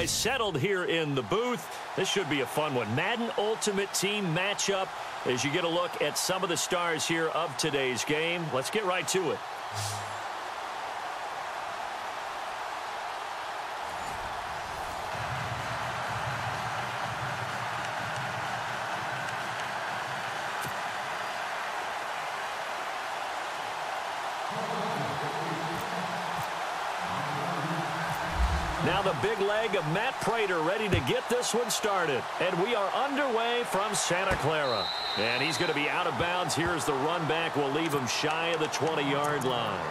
guys settled here in the booth. This should be a fun one. Madden Ultimate Team matchup as you get a look at some of the stars here of today's game. Let's get right to it. Now the big leg of Matt Prater ready to get this one started. And we are underway from Santa Clara. And he's going to be out of bounds. Here's the run back. We'll leave him shy of the 20-yard line.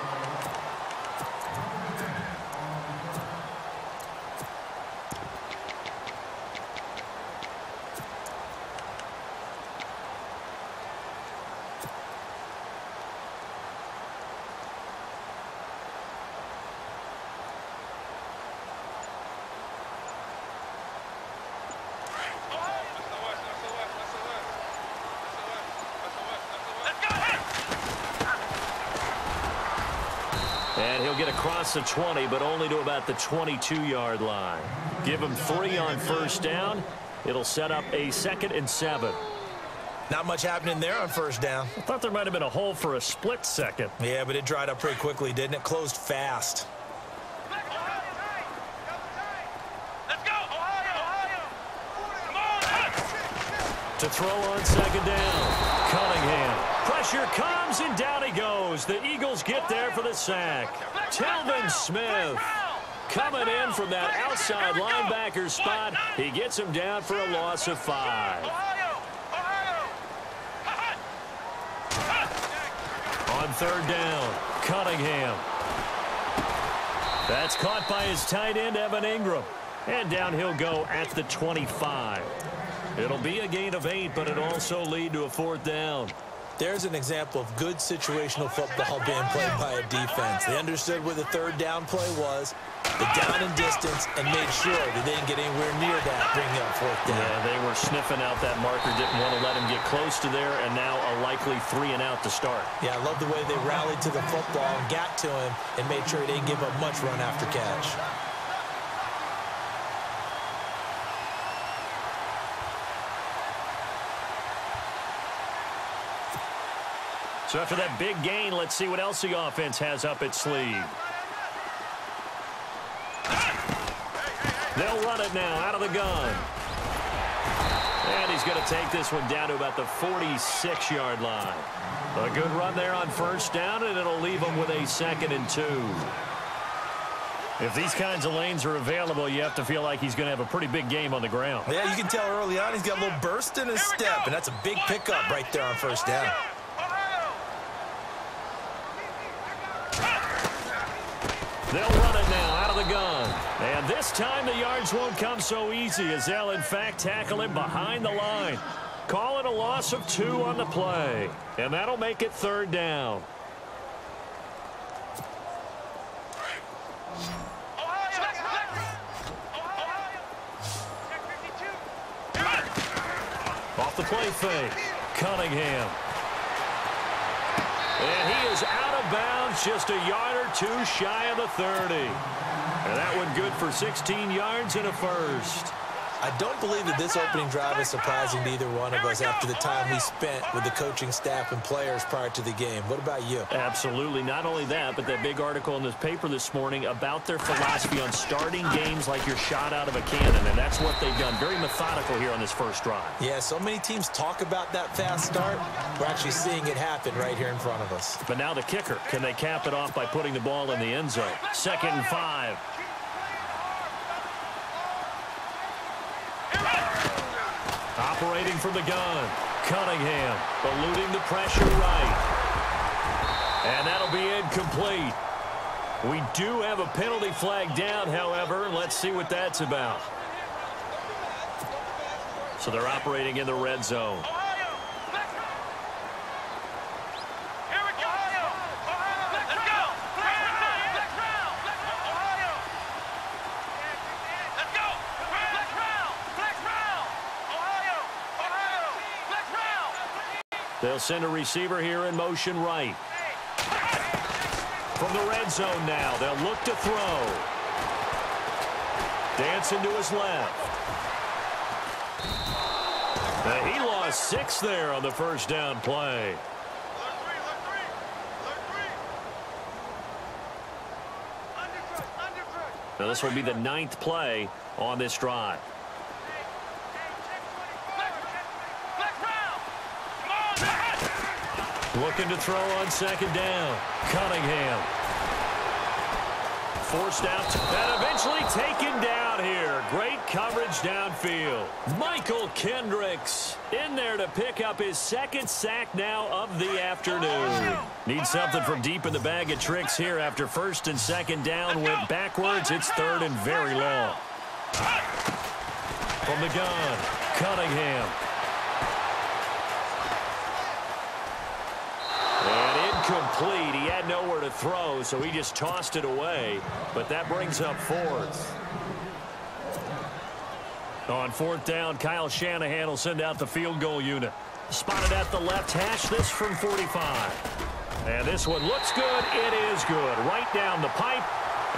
And he'll get across the 20, but only to about the 22-yard line. Give him 3 on first down. It'll set up a 2nd and 7. Not much happening there on first down. I thought there might have been a hole for a split second. Yeah, but it dried up pretty quickly, didn't it? Closed fast. Let's go, Ohio! Come on! To throw on 2nd down. Cunningham. Pressure comes, and down he goes. The Eagles get there for the sack. Telvin Smith coming in from that outside linebacker spot. He gets him down for a loss of 5. On 3rd down, Cunningham. That's caught by his tight end, Evan Ingram. And down he'll go at the 25. It'll be a gain of 8, but it'll also lead to a 4th down. There's an example of good situational football being played by a defense. They understood where the 3rd down play was, the down and distance, and made sure they didn't get anywhere near that, bringing up 4th down. Yeah, they were sniffing out that marker, didn't want to let him get close to there, and now a likely 3 and out to start. Yeah, I love the way they rallied to the football and got to him and made sure he didn't give up much run after catch. So after that big gain, let's see what else the offense has up its sleeve. They'll run it now out of the gun. And he's going to take this one down to about the 46-yard line. A good run there on first down, and it'll leave him with a 2nd and 2. If these kinds of lanes are available, you have to feel like he's going to have a pretty big game on the ground. Yeah, you can tell early on he's got a little burst in his step, and that's a big pickup right there on first down. They'll run it now out of the gun. And this time the yards won't come so easy as they'll, in fact, tackle him behind the line. Call it a loss of 2 on the play. And that'll make it 3rd down. Off the play fake. Cunningham. And he is out of bounds, just a yard or 2 shy of the 30. And that one good for 16 yards and a first. I don't believe that this opening drive is surprising to either one of us after the time we spent with the coaching staff and players prior to the game. What about you? Absolutely. Not only that, but that big article in this paper this morning about their philosophy on starting games like you're shot out of a cannon, and that's what they've done. Very methodical here on this first drive. Yeah, so many teams talk about that fast start. We're actually seeing it happen right here in front of us. But now the kicker. Can they cap it off by putting the ball in the end zone? 2nd and 5. Operating from the gun, Cunningham eluding the pressure right. And that'll be incomplete. We do have a penalty flag down, however. Let's see what that's about. So they're operating in the red zone. They'll send a receiver here in motion right. From the red zone now, they'll look to throw. Dancing to his left. He lost 6 there on the first down play. Now this will be the 9th play on this drive. Looking to throw on second down. Cunningham. Forced out and eventually taken down here. Great coverage downfield. Michael Kendricks in there to pick up his 2nd sack now of the afternoon. Needs something from deep in the bag of tricks here after 1st and 2nd down went backwards. It's 3rd and very long. From the gun, Cunningham. Complete. He had nowhere to throw, so he just tossed it away. But that brings up 4th. On 4th down, Kyle Shanahan will send out the field goal unit. Spotted at the left hash, this from 45. And this one looks good. It is good. Right down the pipe.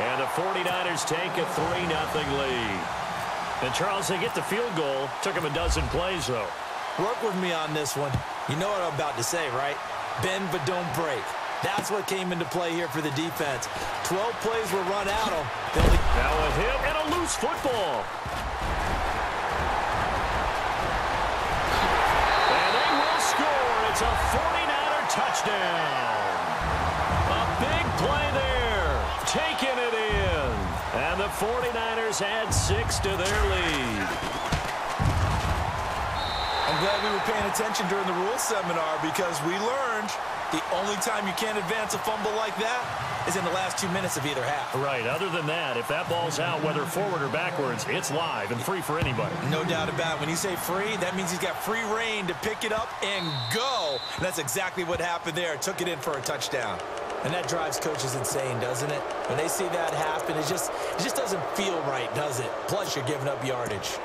And the 49ers take a 3-0 lead. And Charles, they get the field goal. Took him a dozen plays, though. Work with me on this one. You know what I'm about to say, right? Bend but don't break. That's what came into play here for the defense. 12 plays were run out of. Now a hit and a loose football. And they will score. It's a 49er touchdown. A big play there. Taking it in. And the 49ers add 6 to their lead. I'm glad we were paying attention during the rules seminar because we learned the only time you can't advance a fumble like that is in the last 2 minutes of either half. Right. Other than that, if that ball's out, whether forward or backwards, it's live and free for anybody. No doubt about it. When you say free, that means he's got free reign to pick it up and go. And that's exactly what happened there. Took it in for a touchdown. And that drives coaches insane, doesn't it? When they see that happen, it just doesn't feel right, does it? Plus, you're giving up yardage.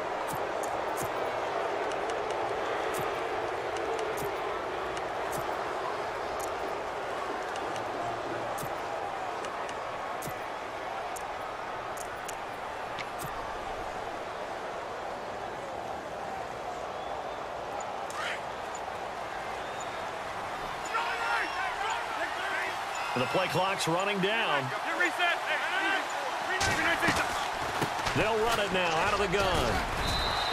The play clock's running down. They'll run it now out of the gun.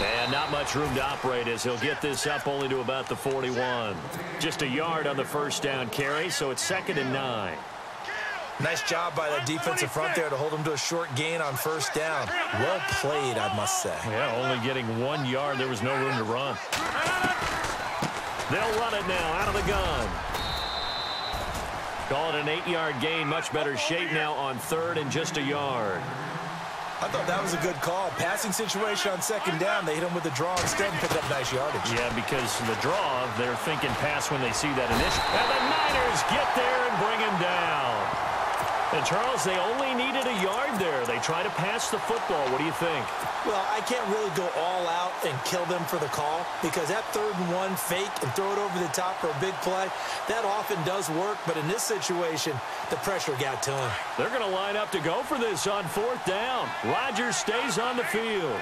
And not much room to operate as he'll get this up only to about the 41. Just a yard on the first down carry, so it's 2nd and 9. Nice job by that defensive front there to hold him to a short gain on first down. Well played, I must say. Yeah, only getting 1 yard. There was no room to run. They'll run it now out of the gun. Call it an 8-yard gain. Much better shape now on 3rd and just a yard. I thought that was a good call. Passing situation on 2nd down. They hit him with a draw instead and picked up nice yardage. Yeah, because the draw, they're thinking pass when they see that initial. And the Niners get there and bring him down. And, Charles, they only needed a yard there. They try to pass the football. What do you think? Well, I can't really go all out and kill them for the call because that 3rd and 1 fake and throw it over the top for a big play, that often does work. But in this situation, the pressure got to him. They're going to line up to go for this on 4th down. Rodgers stays on the field.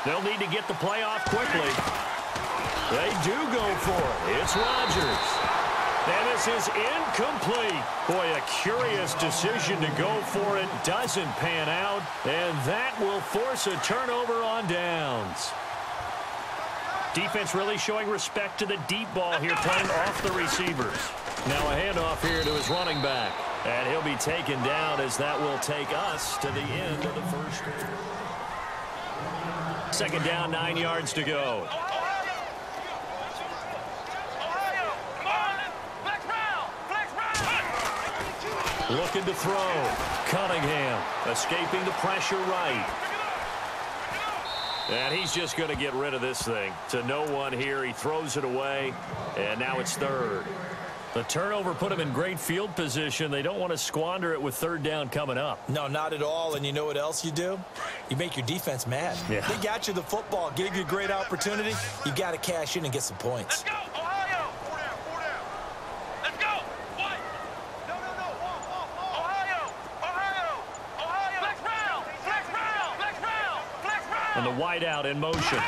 They'll need to get the play off quickly. They do go for it. It's Rodgers. And this is incomplete. Boy, a curious decision to go for it. Doesn't pan out. And that will force a turnover on downs. Defense really showing respect to the deep ball here, playing off the receivers. Now a handoff here to his running back. And he'll be taken down as that will take us to the end of the first quarter. 2nd down, 9 yards to go. Looking to throw. Cunningham escaping the pressure right. And he's just going to get rid of this thing. To no one here. He throws it away. And now it's 3rd. The turnover put them in great field position. They don't want to squander it with third down coming up. No, not at all. And you know what else you do? You make your defense mad. Yeah. They got you the football, gave you a great opportunity. You got to cash in and get some Let's points. go, Ohio! 4 down, 4 down. Let's go! What? No. Ohio! Flex round! And the wideout in motion.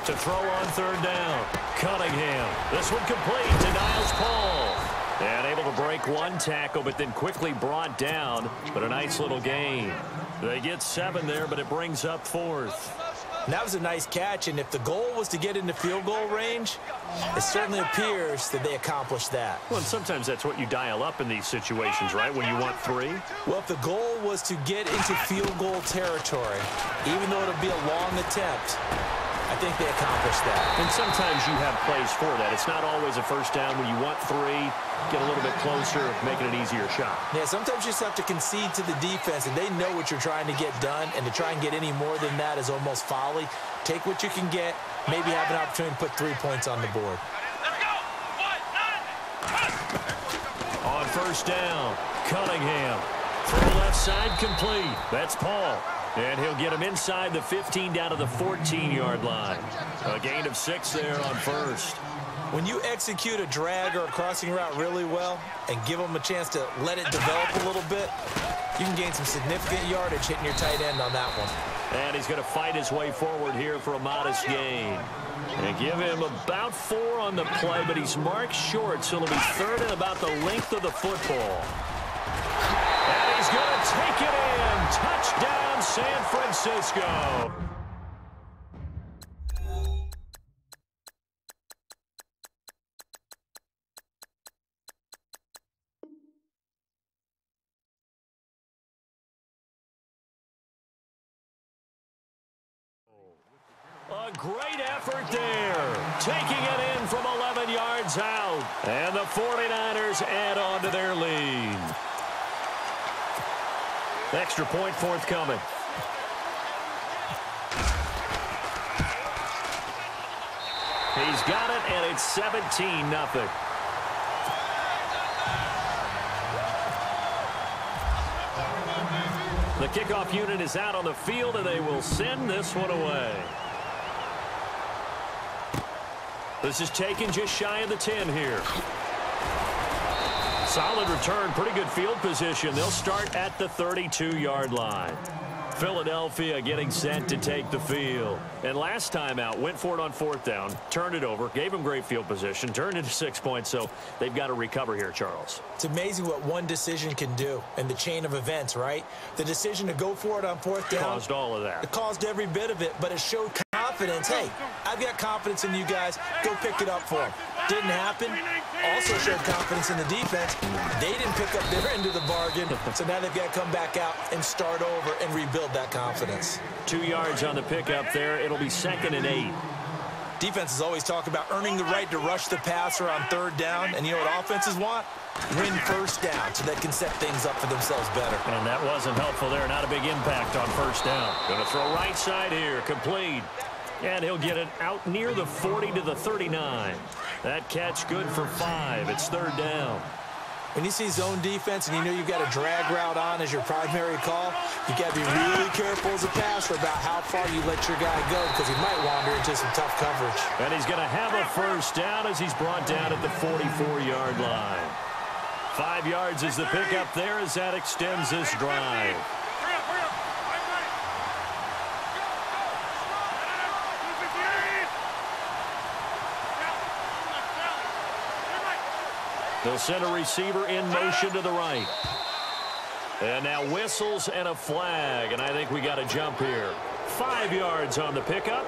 To throw on third down. Cunningham. This one complete to Niles Paul. And able to break one tackle, but then quickly brought down. But a nice little gain. They get 7 there, but it brings up 4th. And that was a nice catch, and if the goal was to get into field goal range, it certainly appears that they accomplished that. Well, and sometimes that's what you dial up in these situations, right, when you want 3? Well, if the goal was to get into field goal territory, even though it'll be a long attempt, I think they accomplished that. And sometimes you have plays for that. It's not always a first down when you want 3, get a little bit closer, make it an easier shot. Yeah, sometimes you just have to concede to the defense, and they know what you're trying to get done, and to try and get any more than that is almost folly. Take what you can get, maybe have an opportunity to put 3 points on the board. Let's go! 1, 9, On first down, Cunningham. Throw left side complete. That's Paul. And he'll get him inside the 15 down to the 14-yard line. A gain of 6 there on first. When you execute a drag or a crossing route really well and give them a chance to let it develop a little bit, you can gain some significant yardage hitting your tight end on that one. And he's going to fight his way forward here for a modest gain. And give him about 4 on the play, but he's marked short, so it'll be 3rd and about the length of the football. And he's going to take it in. Touchdown, San Francisco. A great effort there. Taking it in from 11 yards out. And the 49ers add on to their lead. Extra point forthcoming. He's got it, and it's 17-0. The kickoff unit is out on the field, and they will send this one away. This is taken just shy of the 10 here. Solid return, pretty good field position. They'll start at the 32-yard line. Philadelphia getting set to take the field. And last time out, went for it on 4th down, turned it over, gave them great field position, turned into 6 points, so they've got to recover here, Charles. It's amazing what one decision can do in the chain of events, right? The decision to go for it on 4th down. Caused all of that. It caused every bit of it, but it showed confidence. Hey, I've got confidence in you guys. Go pick it up for them. Didn't happen. Also showed confidence in the defense. They didn't pick up their end of the bargain, so now they've got to come back out and start over and rebuild that confidence. 2 yards on the pickup there. It'll be 2nd and 8. Defenses always talk about earning the right to rush the passer on 3rd down, and you know what offenses want? Win first down so they can set things up for themselves better. And that wasn't helpful there. Not a big impact on first down. Going to throw right side here. Complete. And he'll get it out near the 40 to the 39. That catch good for 5. It's 3rd down. When you see zone defense and you know you've got a drag route on as your primary call, you've got to be really careful as a passer about how far you let your guy go because he might wander into some tough coverage. And he's going to have a first down as he's brought down at the 44-yard line. 5 yards is the pickup there as that extends this drive. They'll send a receiver in motion to the right. And now whistles and a flag, and I think we got a jump here. 5 yards on the pickup.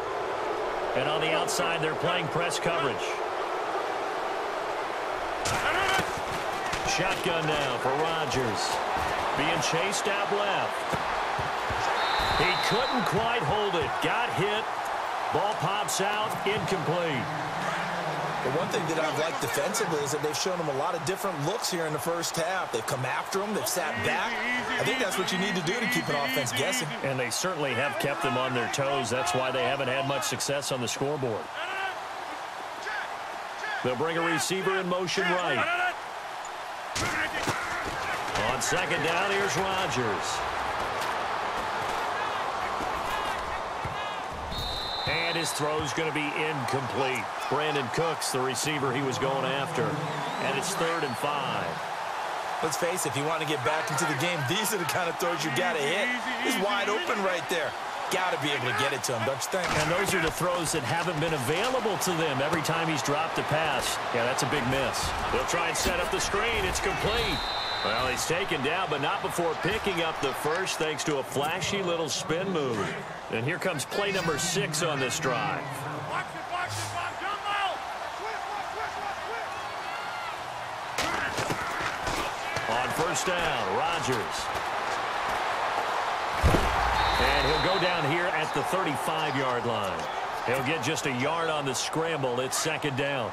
And on the outside, they're playing press coverage. Shotgun now for Rodgers. Being chased out left. He couldn't quite hold it. Got hit. Ball pops out. Incomplete. The one thing that I've liked defensively is that they've shown them a lot of different looks here in the first half. They've come after them. They've sat back. I think that's what you need to do to keep an offense guessing. And they certainly have kept them on their toes. That's why they haven't had much success on the scoreboard. They'll bring a receiver in motion right. On second down, here's Rodgers. And his throw's going to be incomplete. Brandon Cooks, the receiver he was going after. And it's 3rd and 5. Let's face it, if you want to get back into the game, these are the kind of throws you got to hit. He's wide open right there. Got to be able to get it to him, don't you think? And those are the throws that haven't been available to them every time he's dropped a pass. Yeah, that's a big miss. They'll try and set up the screen. It's complete. Well, he's taken down, but not before picking up the first thanks to a flashy little spin move. And here comes play number 6 on this drive. On first down, Rodgers. And he'll go down here at the 35-yard line. He'll get just a yard on the scramble. It's 2nd down.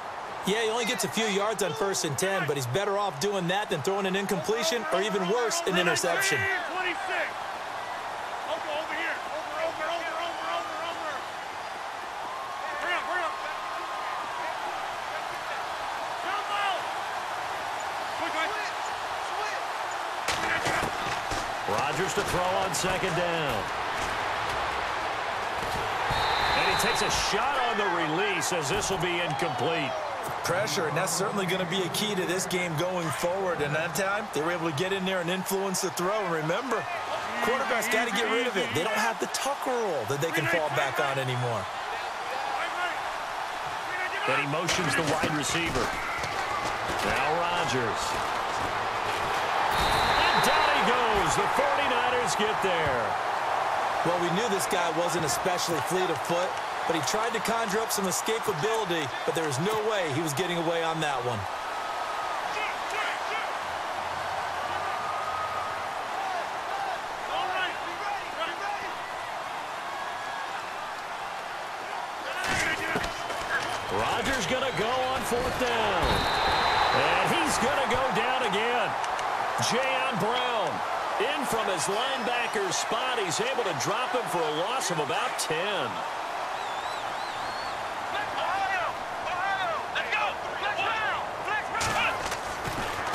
Yeah, he only gets a few yards on 1st and 10, but he's better off doing that than throwing an incompletion or even worse, an interception. 26. Over here. Over. Hurry up. Rodgers to throw on 2nd down. And he takes a shot on the release as this will be incomplete. Pressure, and that's certainly going to be a key to this game going forward. And that time, they were able to get in there and influence the throw. And remember, quarterbacks got to get rid of it. They don't have the tuck roll that they can fall back on anymore. Then he motions the wide receiver. Now Rodgers. And down he goes. The 49ers get there. Well, we knew this guy wasn't especially fleet of foot, but he tried to conjure up some escapability, but there was no way he was getting away on that one. Rodgers going to go on 4th down. And he's going to go down again. Jayon Brown in from his linebacker spot. He's able to drop him for a loss of about 10.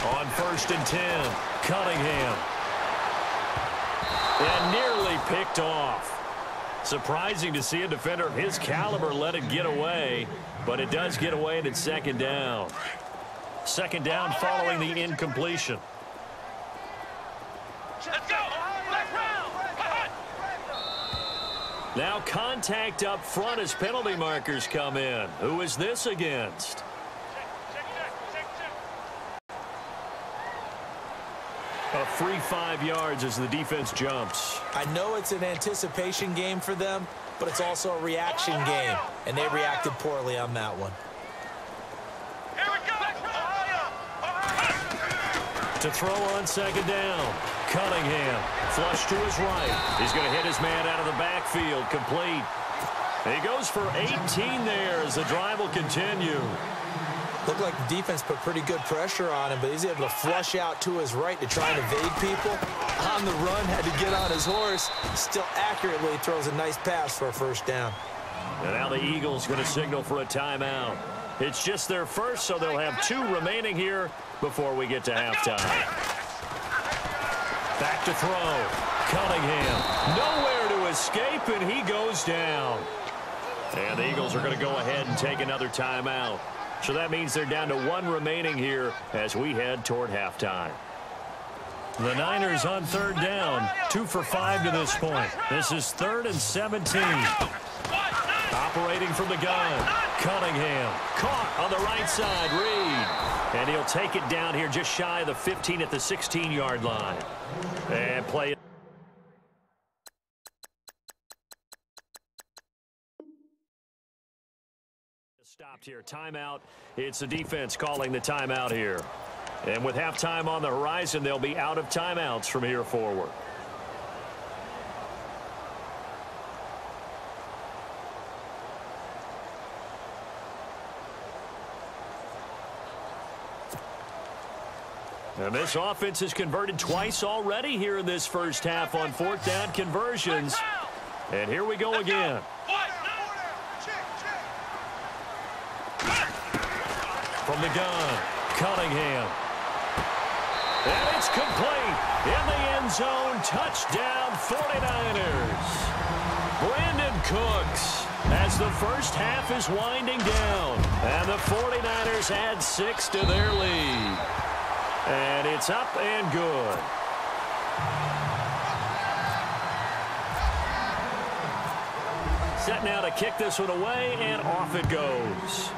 On 1st and 10, Cunningham. And nearly picked off. Surprising to see a defender of his caliber let it get away, but it does get away and it's 2nd down. 2nd down following the incompletion. Let's go. Now contact up front as penalty markers come in. Who is this against? A free 5 yards as the defense jumps. I know it's an anticipation game for them, but it's also a reaction game, and they reacted poorly on that one. Here we go. To throw on 2nd down. Cunningham, flush to his right. He's going to hit his man out of the backfield, complete. He goes for 18 there as the drive will continue. Looked like the defense put pretty good pressure on him, but he's able to flush out to his right to try and evade people. On the run, had to get on his horse. Still accurately throws a nice pass for a 1st down. And now the Eagles going to signal for a timeout. It's just their first, so they'll have 2 remaining here before we get to halftime. Back to throw. Cunningham. Nowhere to escape, and he goes down. And the Eagles are going to go ahead and take another timeout. So that means they're down to 1 remaining here as we head toward halftime. The Niners on 3rd down. 2 for 5 to this point. This is 3rd and 17. Operating from the gun. Cunningham. Caught on the right side. Reed. And he'll take it down here just shy of the 15 at the 16-yard line. And play it. Stopped here. Timeout. It's the defense calling the timeout here. And with halftime on the horizon, they'll be out of timeouts from here forward. And this offense has converted twice already here in this first half on 4th down conversions. And here we go again. from the gun. Cunningham. And it's complete. In the end zone. Touchdown 49ers. Brandon Cooks as the first half is winding down. And the 49ers add 6 to their lead. And it's up and good. Set now to kick this one away, and off it goes.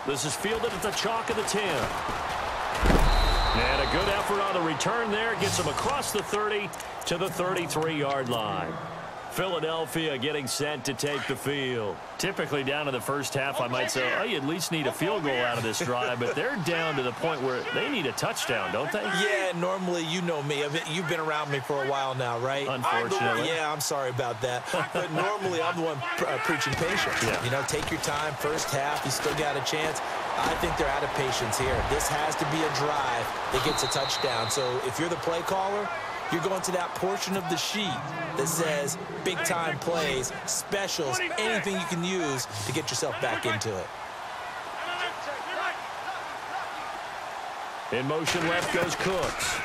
This is fielded at the chalk of the 10. And a good effort on the return there. Gets him across the 30 to the 33-yard line. Philadelphia getting set to take the field. Typically down to the first half, I might say, oh, you at least need a field goal out of this drive, but they're down to the point where they need a touchdown, don't they? Yeah, normally, you know me. You've been around me for a while now, right? Unfortunately. Yeah, I'm sorry about that. But normally, I'm the one preaching patience. Yeah. You know, take your time. First half, you still got a chance. I think they're out of patience here. This has to be a drive that gets a touchdown. So if you're the play caller, you're going to that portion of the sheet that says big-time plays, specials, anything you can use to get yourself back into it. In motion left goes Cooks.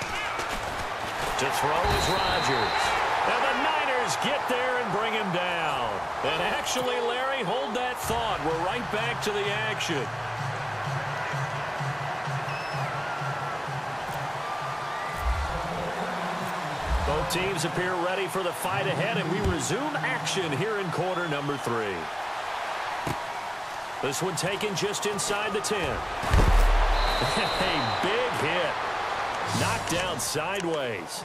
To throw is Rodgers. And the Niners get there and bring him down. And actually, Larry, hold that thought. We're right back to the action. Both teams appear ready for the fight ahead, and we resume action here in quarter number 3. This one taken just inside the 10. A big hit. Knocked down sideways.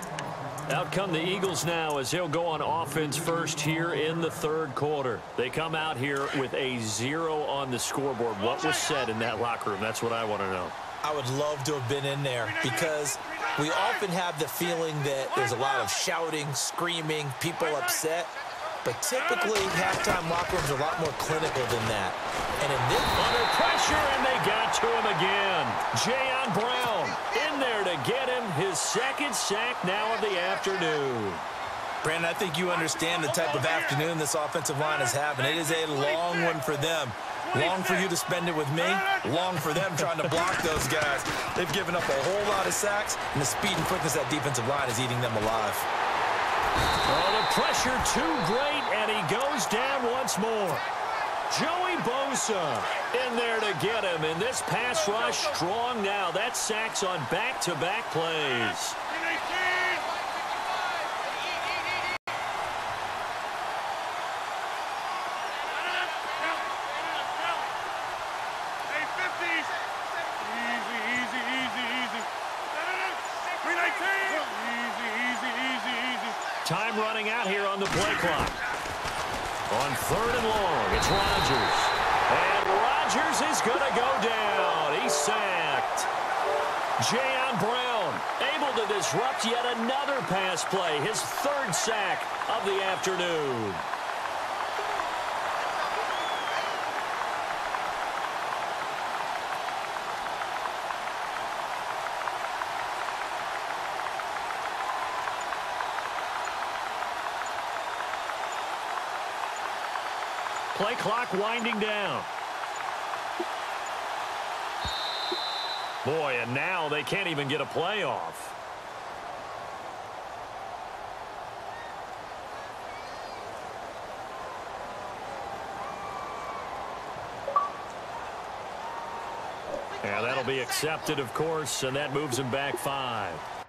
Out come the Eagles now as they'll go on offense first here in the third quarter. They come out here with a 0 on the scoreboard. What was said in that locker room? That's what I want to know. I would love to have been in there because we often have the feeling that there's a lot of shouting, screaming, people upset. But typically, halftime locker rooms are a lot more clinical than that. And in this under pressure, and they got to him again. Jayon Brown in there to get him his second sack now of the afternoon. Brandon, I think you understand the type of afternoon this offensive line is having. It is a long one for them. Long for you to spend it with me. Long for them trying to block those guys. They've given up a whole lot of sacks, and the speed and quickness of that defensive line is eating them alive. Oh, the pressure too great, and he goes down once more. Joey Bosa in there to get him, and this pass rush strong now. That's sacks on back-to-back plays. Time running out here on the play clock. On 3rd and long, it's Rodgers. And Rodgers is going to go down. He's sacked. Jayon Brown able to disrupt yet another pass play. His 3rd sack of the afternoon. Play clock winding down. Boy, and now they can't even get a play off. And that'll be accepted, of course, and that moves him back 5.